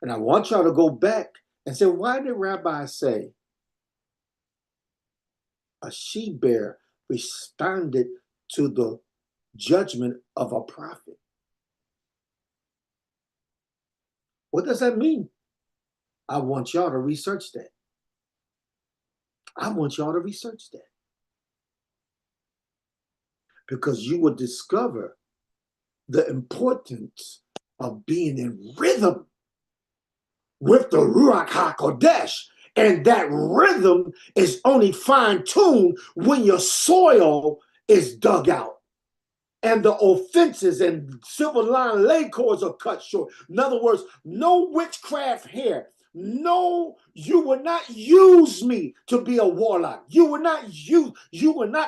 S1: And I want y'all to go back and say, why did Rabbi say a she-bear responded to the judgment of a prophet? What does that mean? I want y'all to research that. I want y'all to research that. Because you will discover the importance of being in rhythm with the Ruach HaKodesh. And that rhythm is only fine-tuned when your soil is dug out and the offenses and civil line lay cords are cut short. In other words, no witchcraft here. No, you will not use me to be a warlock. You will not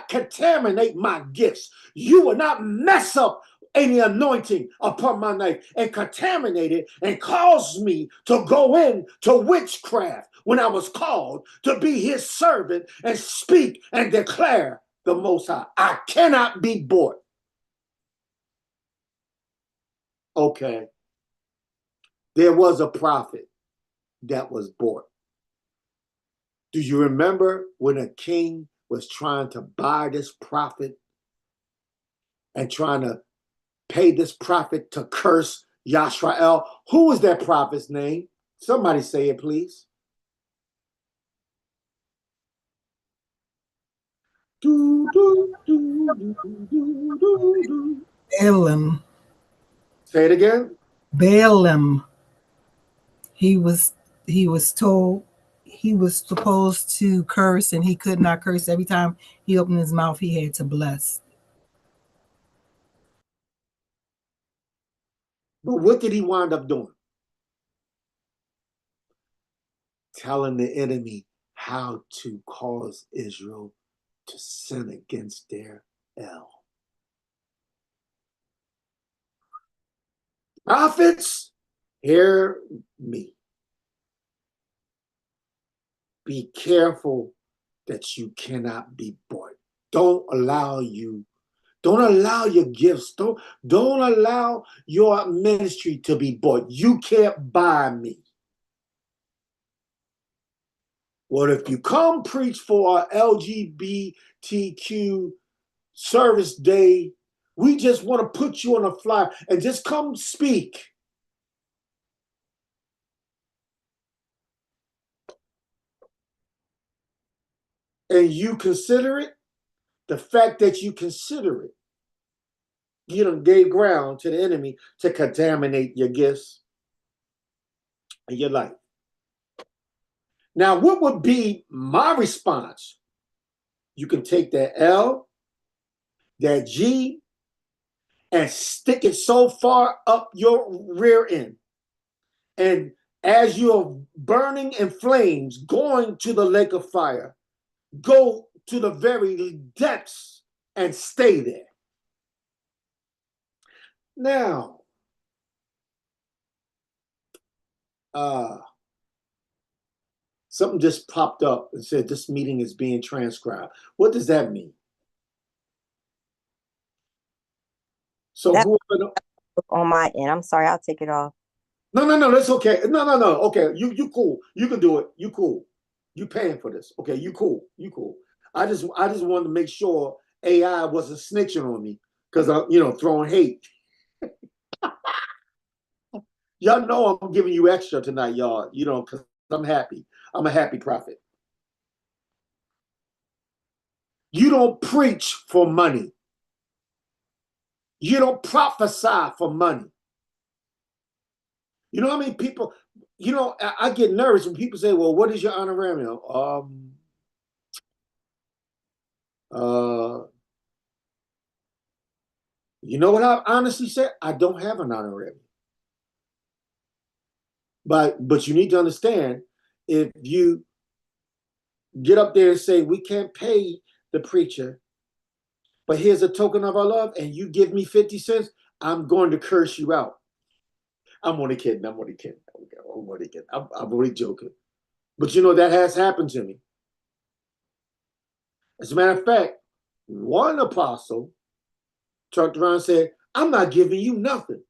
S1: contaminate my gifts. You will not mess up any anointing upon my life and contaminate it and cause me to go into witchcraft when I was called to be his servant and speak and declare the Most High. I cannot be bought. Okay, there was a prophet that was bought. Do you remember when a king was trying to buy this prophet and trying to pay this prophet to curse Yosefyisrael? Who was that prophet's name? Somebody say it, please.
S2: Balaam.
S1: Say it again.
S2: Balaam. He was told he was supposed to curse and he could not curse. Every time he opened his mouth, he had to bless.
S1: But what did he wind up doing? Telling the enemy how to cause Israel to sin against their El. Prophets, hear me. Be careful that you cannot be bought. Don't allow your gifts. Don't allow your ministry to be bought. You can't buy me. Well, if you come preach for our LGBTQ service day, we just want to put you on a flyer and just come speak. And you consider it, the fact that you consider it, you done gave ground to the enemy to contaminate your gifts and your life. Now, what would be my response? You can take that L, that G, and stick it so far up your rear end. And as you're burning in flames, going to the lake of fire, go to the very depths and stay there. Now, something just popped up and said this meeting is being transcribed. What does that mean? So
S6: That-
S1: whoever,
S6: On my end. I'm sorry, I'll take it off.
S1: no, that's okay. No. Okay, you cool. You can do it. You cool. You paying for this. Okay, you cool. You cool. I just wanted to make sure AI wasn't snitching on me because I'm throwing hate. Y'all know I'm giving you extra tonight, y'all. Because I'm happy. I'm a happy prophet. You don't preach for money. You don't prophesy for money. You know how many people, I get nervous when people say, well, what is your honorarium? You know what I honestly said? I don't have an honorarium. But you need to understand, if you get up there and say, we can't pay the preacher, but here's a token of our love, and you give me 50 cents, I'm going to curse you out. I'm only kidding. I'm only joking. But that has happened to me. As a matter of fact, one apostle turned around and said, I'm not giving you nothing.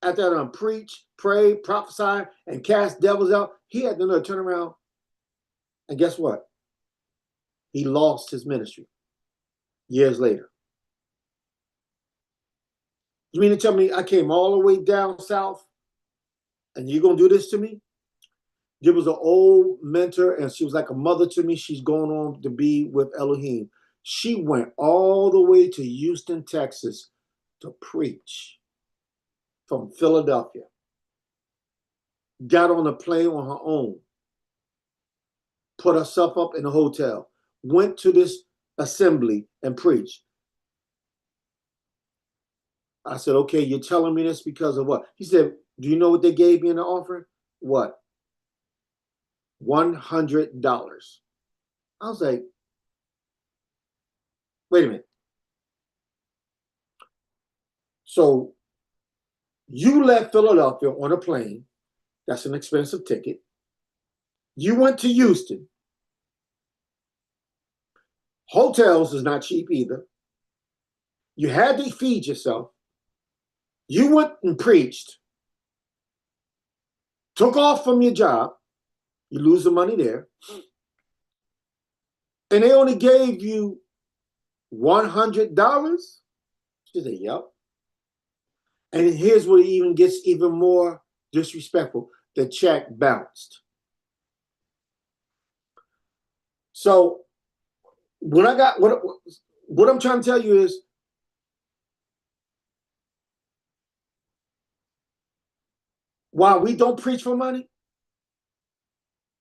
S1: After I preach, pray, prophesy, and cast devils out, he had to turn around. And guess what? He lost his ministry years later. You mean to tell me I came all the way down south and you're going to do this to me? There was an old mentor and she was like a mother to me. She's going on to be with Elohim. She went all the way to Houston, Texas to preach from Philadelphia. Got on a plane on her own. Put herself up in a hotel. Went to this assembly and preached. I said, okay, you're telling me this because of what? He said, do you know what they gave me in the offering? What? $100. I was like, wait a minute. So you left Philadelphia on a plane. That's an expensive ticket. You went to Houston. Hotels is not cheap either. You had to feed yourself. You went and preached. Took off from your job. You lose the money there. And they only gave you $100? She said, yep. And here's where it even gets even more disrespectful. The check bounced. So what I'm trying to tell you is, while we don't preach for money,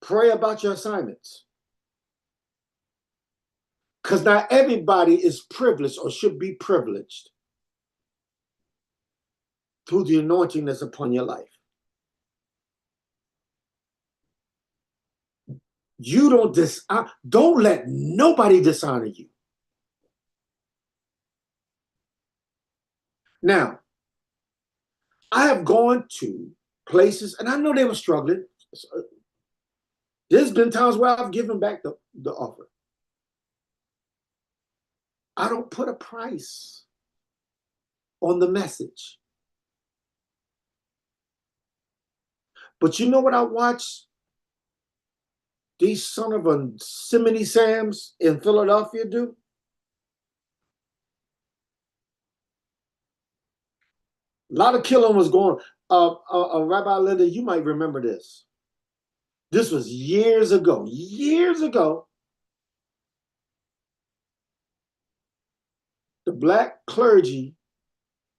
S1: Pray about your assignments. Because not everybody is privileged or should be privileged through the anointing that's upon your life. You don't let nobody dishonor you. Now, I have gone to places, and I know they were struggling. There's been times where I've given back the offer. I don't put a price on the message. But you know what I watched these son of a Simony Sams in Philadelphia do? A lot of killing was going on. Rabbi Linda, you might remember this. This was years ago. Years ago, the black clergy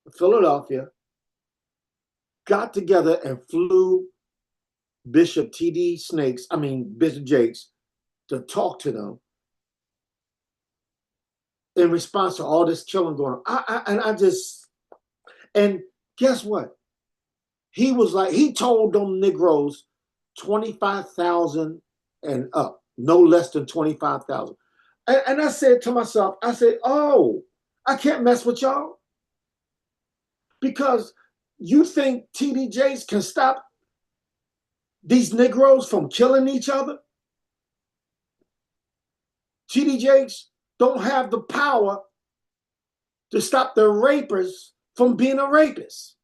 S1: of Philadelphia got together and flew Bishop Bishop Jakes, to talk to them in response to all this killing going on. And guess what? He told them Negroes 25,000 and up, no less than 25,000. And I said to myself, oh, I can't mess with y'all. Because you think TD Jakes can stop these Negroes from killing each other? TD Jakes don't have the power to stop the rapers from being a rapist.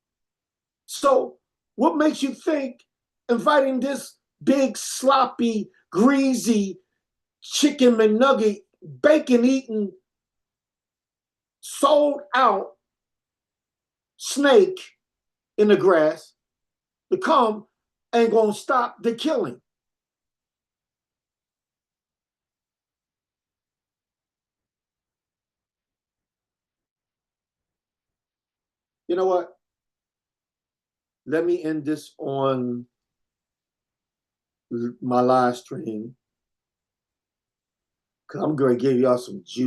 S1: So what makes you think inviting this big, sloppy, greasy, chicken McNugget, bacon-eating, sold-out snake in the grass to come ain't gonna stop the killing? You know what? Let me end this on my live stream, because I'm going to give y'all some juice.